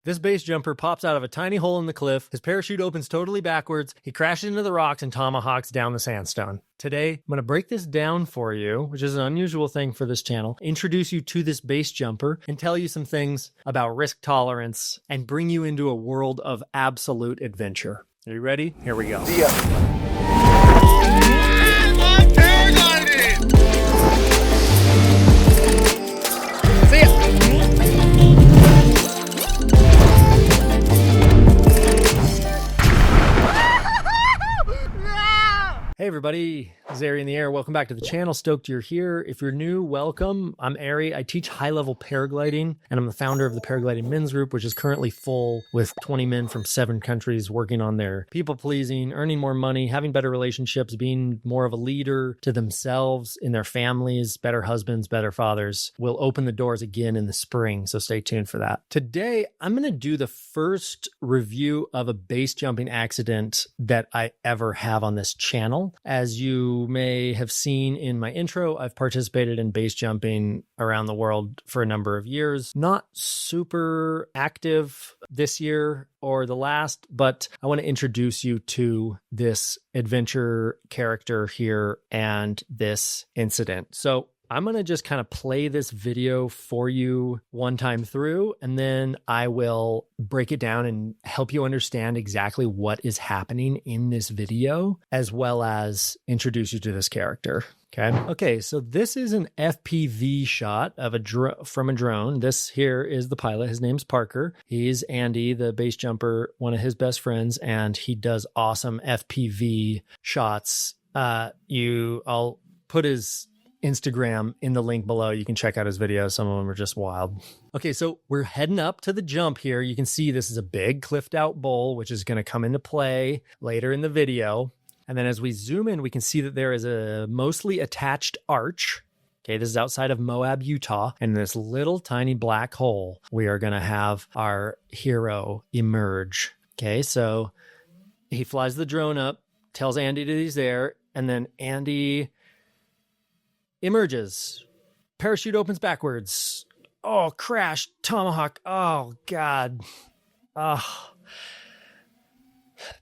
This base jumper pops out of a tiny hole in the cliff. His parachute opens totally backwards. He crashes into the rocks and tomahawks down the sandstone. Today, I'm going to break this down for you, which is an unusual thing for this channel, introduce you to this base jumper, and tell you some things about risk tolerance and bring you into a world of absolute adventure. Are you ready? Here we go. See ya. I'm paragliding! See ya! Hey everybody, this is Ari in the air. Welcome back to the channel. Stoked you're here. If you're new, welcome. I'm Ari. I teach high-level paragliding, and I'm the founder of the Paragliding Men's Group, which is currently full with 20 men from 7 countries working on their people-pleasing, earning more money, having better relationships, being more of a leader to themselves, in their families, better husbands, better fathers. We'll open the doors again in the spring, so stay tuned for that. Today, I'm going to do the first review of a base jumping accident that I ever have on this channel. As you may have seen in my intro, I've participated in base jumping around the world for a number of years. Not super active this year or the last, but I want to introduce you to this adventure character here and this incident. So I'm going to just kind of play this video for you one time through, and then I will break it down and help you understand exactly what is happening in this video, as well as introduce you to this character. Okay, so this is an FPV shot of from a drone. This here is the pilot. His name's Parker. He's Andy, the base jumper, one of his best friends, and he does awesome FPV shots. I'll put his Instagram in the link below. You can check out his videos. Some of them are just wild. Okay, so we're heading up to the jump here. You can see this is a big cliffed out bowl, which is going to come into play later in the video. And then as we zoom in, we can see that there is a mostly attached arch. Okay, this is outside of Moab, Utah. And this little tiny black hole, we are going to have our hero emerge. Okay, so he flies the drone up, tells Andy that he's there, and then Andy emerges. Parachute opens backwards. Oh, crash. Tomahawk. Oh, God.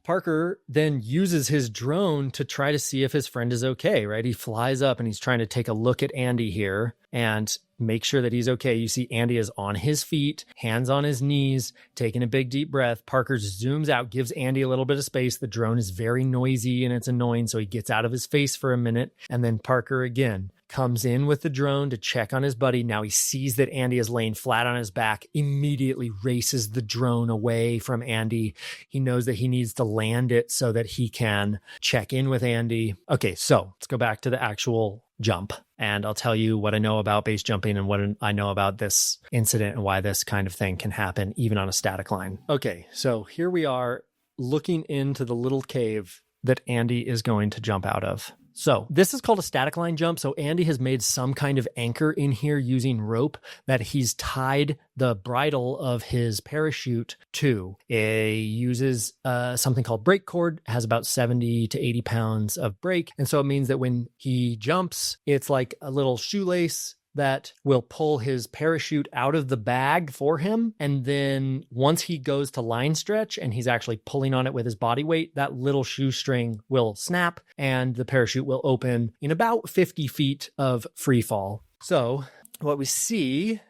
Parker then uses his drone to try to see if his friend is okay, right? He flies up and he's trying to take a look at Andy here and make sure that he's okay. You see Andy is on his feet, hands on his knees, taking a big deep breath. Parker zooms out, gives Andy a little bit of space. The drone is very noisy and it's annoying, so he gets out of his face for a minute. And then Parker again comes in with the drone to check on his buddy. Now he sees that Andy is laying flat on his back, immediately races the drone away from Andy. He knows that he needs to land it so that he can check in with Andy. Okay, so let's go back to the actual jump, and I'll tell you what I know about base jumping and what I know about this incident and why this kind of thing can happen even on a static line. Okay, so here we are looking into the little cave that Andy is going to jump out of. So this is called a static line jump. So Andy has made some kind of anchor in here using rope that he's tied the bridle of his parachute to. It uses something called brake cord, has about 70 to 80 pounds of brake. And so it means that when he jumps, it's like a little shoelace that will pull his parachute out of the bag for him. And then once he goes to line stretch and he's actually pulling on it with his body weight, that little shoestring will snap and the parachute will open in about 50 feet of free fall. So what we see,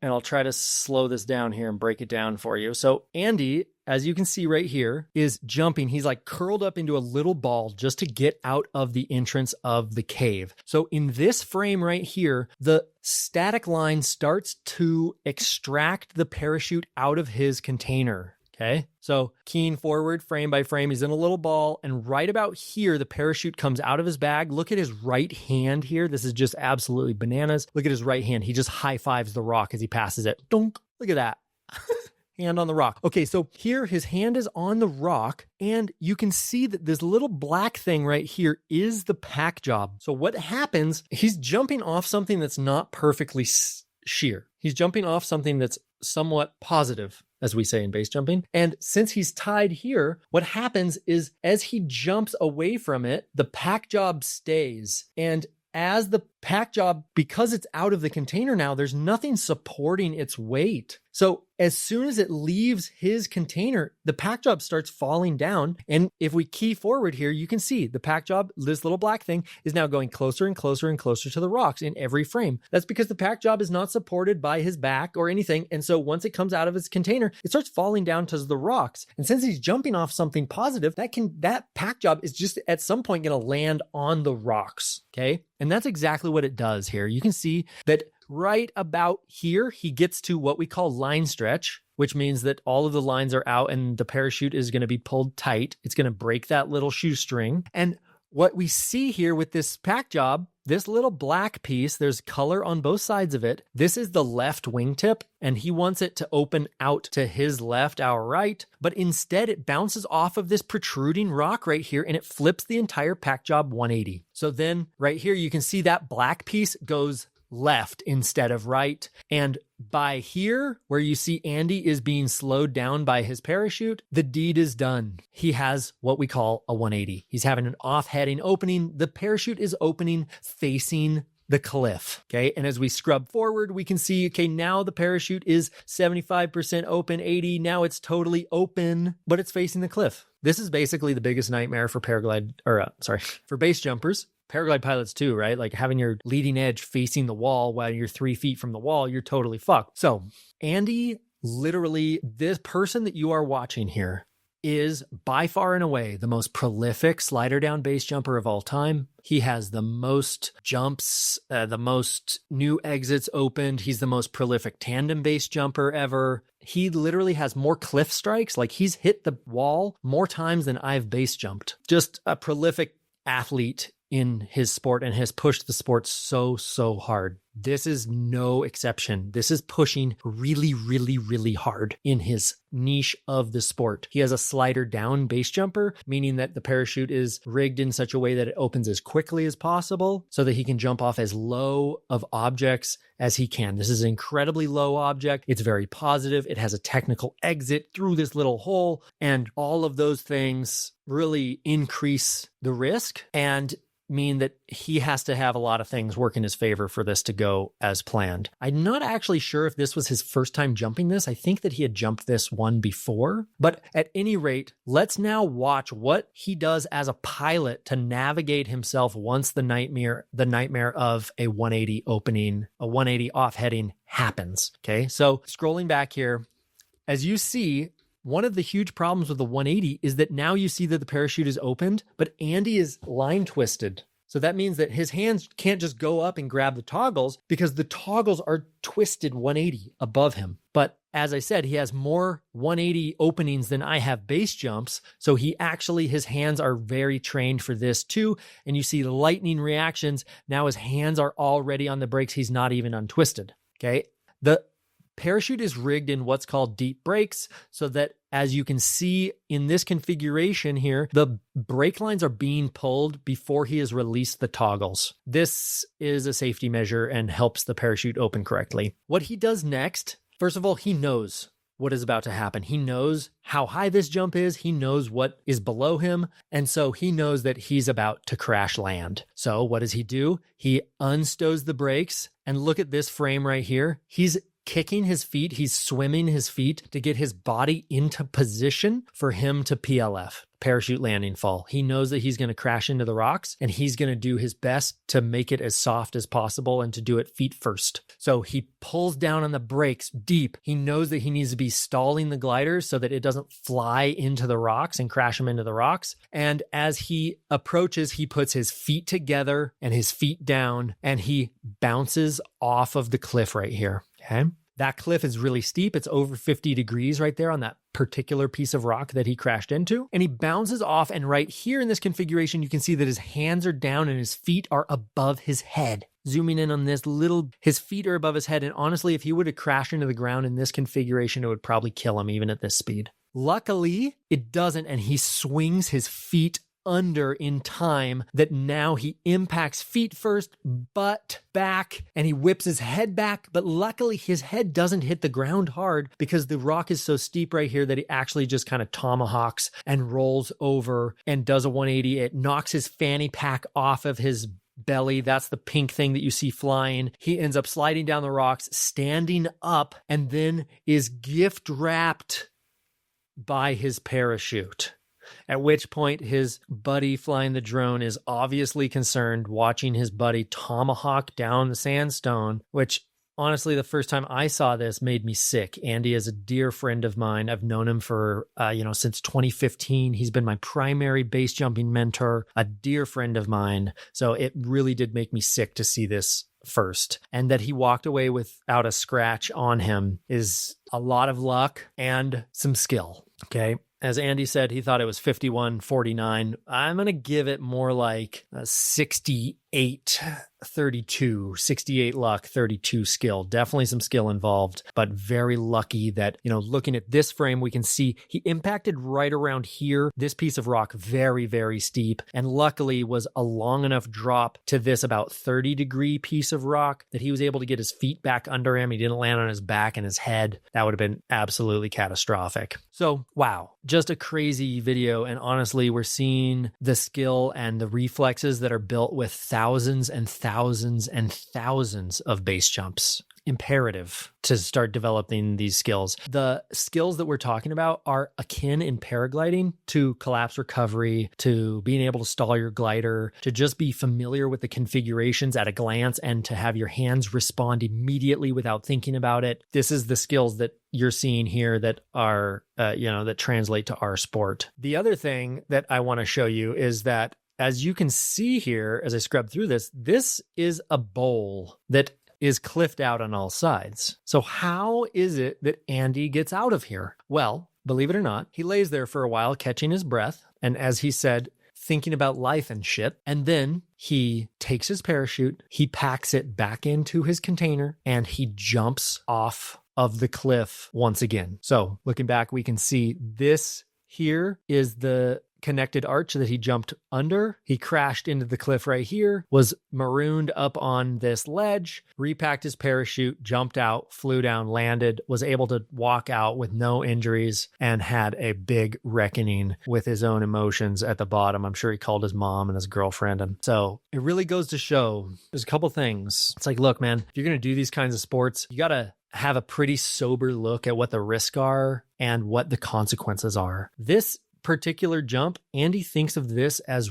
and I'll try to slow this down here and break it down for you. So Andy, as you can see right here, is jumping. He's like curled up into a little ball just to get out of the entrance of the cave. So in this frame right here, the static line starts to extract the parachute out of his container. Okay, so keying forward frame by frame, he's in a little ball, and right about here, the parachute comes out of his bag. Look at his right hand here. This is just absolutely bananas. Look at his right hand. He just high fives the rock as he passes it. Dunk. Look at that. Hand on the rock. Okay, so here his hand is on the rock, and you can see that this little black thing right here is the pack job. So what happens, he's jumping off something that's not perfectly sheer. He's jumping off something that's somewhat positive, as we say in base jumping. And since he's tied here, what happens is as he jumps away from it, the pack job stays. And as the pack job, because it's out of the container now, there's nothing supporting its weight. So as soon as it leaves his container, the pack job starts falling down. And if we key forward here, you can see the pack job, this little black thing, is now going closer and closer and closer to the rocks in every frame. That's because the pack job is not supported by his back or anything. And so once it comes out of its container, it starts falling down to the rocks. And since he's jumping off something positive, that pack job is just at some point going to land on the rocks. Okay. And that's exactly what it does here. You can see that right about here, he gets to what we call line stretch, which means that all of the lines are out and the parachute is going to be pulled tight. It's going to break that little shoestring. And what we see here with this pack job, this little black piece, there's color on both sides of it. This is the left wingtip, and he wants it to open out to his left, our right. But instead, it bounces off of this protruding rock right here, and it flips the entire pack job 180. So then right here, you can see that black piece goes left instead of right. And by here, where you see Andy is being slowed down by his parachute, the deed is done. He has what we call a 180. He's having an off-heading opening. The parachute is opening facing the cliff. Okay. And as we scrub forward, we can see, okay, now the parachute is 75% open, 80. Now it's totally open, but it's facing the cliff. This is basically the biggest nightmare for for base jumpers. Paraglide pilots too, right? Like having your leading edge facing the wall while you're 3 feet from the wall, you're totally fucked. So Andy, literally, this person that you are watching here is by far and away the most prolific slider down base jumper of all time. He has the most jumps, the most new exits opened. He's the most prolific tandem base jumper ever. He literally has more cliff strikes. Like he's hit the wall more times than I've base jumped. Just a prolific athlete in his sport and has pushed the sport so hard. This is no exception. This is pushing really hard in his niche of the sport. He has a slider down base jumper, meaning that the parachute is rigged in such a way that it opens as quickly as possible so that he can jump off as low of objects as he can. This is an incredibly low object. It's very positive. It has a technical exit through this little hole, and all of those things really increase the risk and mean that he has to have a lot of things work in his favor for this to go as planned. I'm not actually sure if this was his first time jumping this. I think that he had jumped this one before. But at any rate, let's now watch what he does as a pilot to navigate himself once the nightmare of a 180 opening, a 180 off heading happens. Okay, so scrolling back here, as you see, one of the huge problems with the 180 is that now you see that the parachute is opened, but Andy is line twisted. So that means that his hands can't just go up and grab the toggles because the toggles are twisted 180 above him. But as I said, he has more 180 openings than I have base jumps. So his hands are very trained for this too. And you see the lightning reactions. Now his hands are already on the brakes. He's not even untwisted. Okay. The parachute is rigged in what's called deep brakes so that, as you can see in this configuration here, the brake lines are being pulled before he has released the toggles. This is a safety measure and helps the parachute open correctly. What he does next, first of all, he knows what is about to happen. He knows how high this jump is. He knows what is below him. And so he knows that he's about to crash land. So what does he do? He unstows the brakes, and look at this frame right here. He's kicking his feet, he's swimming his feet to get his body into position for him to PLF, parachute landing fall. He knows that he's going to crash into the rocks, and he's going to do his best to make it as soft as possible and to do it feet first. So he pulls down on the brakes deep. He knows that he needs to be stalling the glider so that it doesn't fly into the rocks and crash him into the rocks. And as he approaches, he puts his feet together and his feet down, and he bounces off of the cliff right here. Okay. That cliff is really steep. It's over 50 degrees right there on that particular piece of rock that he crashed into. And he bounces off. And right here in this configuration, you can see that his hands are down and his feet are above his head. Zooming in on this his feet are above his head. And honestly, if he would have crashed into the ground in this configuration, it would probably kill him even at this speed. Luckily, it doesn't. And he swings his feet under in time that now he impacts feet first, butt back, and he whips his head back. But luckily his head doesn't hit the ground hard because the rock is so steep right here that he actually just kind of tomahawks and rolls over and does a 180. It knocks his fanny pack off of his belly. That's the pink thing that you see flying. He ends up sliding down the rocks, standing up, and then is gift wrapped by his parachute. At which point his buddy flying the drone is obviously concerned, watching his buddy tomahawk down the sandstone, which honestly, the first time I saw this made me sick. Andy is a dear friend of mine. I've known him for, since 2015. He's been my primary base jumping mentor, a dear friend of mine. So it really did make me sick to see this first. And that he walked away without a scratch on him is a lot of luck and some skill. Okay. As Andy said, he thought it was 51-49. I'm going to give it more like 68-32, 68 luck, 32 skill. Definitely some skill involved, but very lucky that, looking at this frame, we can see he impacted right around here. This piece of rock, very, very steep, and luckily was a long enough drop to this about 30-degree piece of rock that he was able to get his feet back under him. He didn't land on his back and his head. That would have been absolutely catastrophic. So, wow. Just a crazy video. And honestly, we're seeing the skill and the reflexes that are built with thousands and thousands and thousands of base jumps. Imperative to start developing these skills. The skills that we're talking about are akin in paragliding to collapse recovery, to being able to stall your glider, to just be familiar with the configurations at a glance and to have your hands respond immediately without thinking about it. This is the skills that you're seeing here that are, that translate to our sport. The other thing that I want to show you is that as you can see here, as I scrub through this, this is a bowl that is cliffed out on all sides. So how is it that Andy gets out of here? Well, believe it or not, he lays there for a while catching his breath. And as he said, thinking about life and shit. And then he takes his parachute, he packs it back into his container, and he jumps off of the cliff once again. So looking back, we can see this here is the connected arch that he jumped under. He crashed into the cliff right here, was marooned up on this ledge, repacked his parachute, jumped out, flew down, landed, was able to walk out with no injuries, and had a big reckoning with his own emotions at the bottom. I'm sure he called his mom and his girlfriend. And so it really goes to show there's a couple things. It's like, look, man, if you're going to do these kinds of sports, you got to have a pretty sober look at what the risks are and what the consequences are. This particular jump, Andy thinks of this as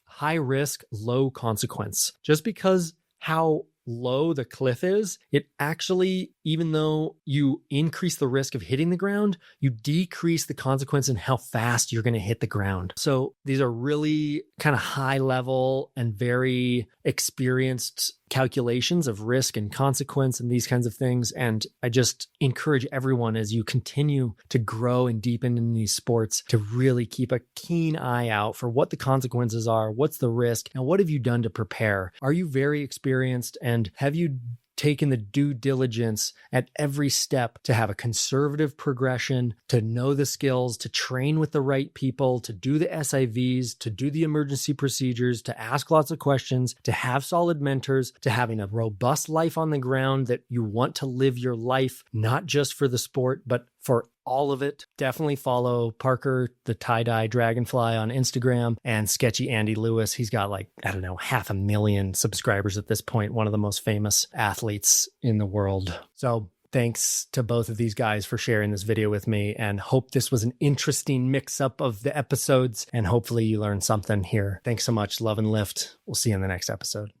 high risk, low consequence. Just because how low the cliff is, it actually, even though you increase the risk of hitting the ground, you decrease the consequence in how fast you're going to hit the ground. So these are really kind of high level and very experienced calculations of risk and consequence and these kinds of things. And I just encourage everyone, as you continue to grow and deepen in these sports, to really keep a keen eye out for what the consequences are, what's the risk, and what have you done to prepare? Are you very experienced, and have you taken the due diligence at every step to have a conservative progression, to know the skills, to train with the right people, to do the SIVs, to do the emergency procedures, to ask lots of questions, to have solid mentors, to having a robust life on the ground that you want to live your life, not just for the sport, but for all of it. Definitely follow Parker, the tie-dye dragonfly, on Instagram, and Sketchy Andy Lewis. He's got 500,000 subscribers at this point, one of the most famous athletes in the world. So thanks to both of these guys for sharing this video with me, and hope this was an interesting mix-up of the episodes, and hopefully you learned something here. Thanks so much. Love and lift. We'll see you in the next episode.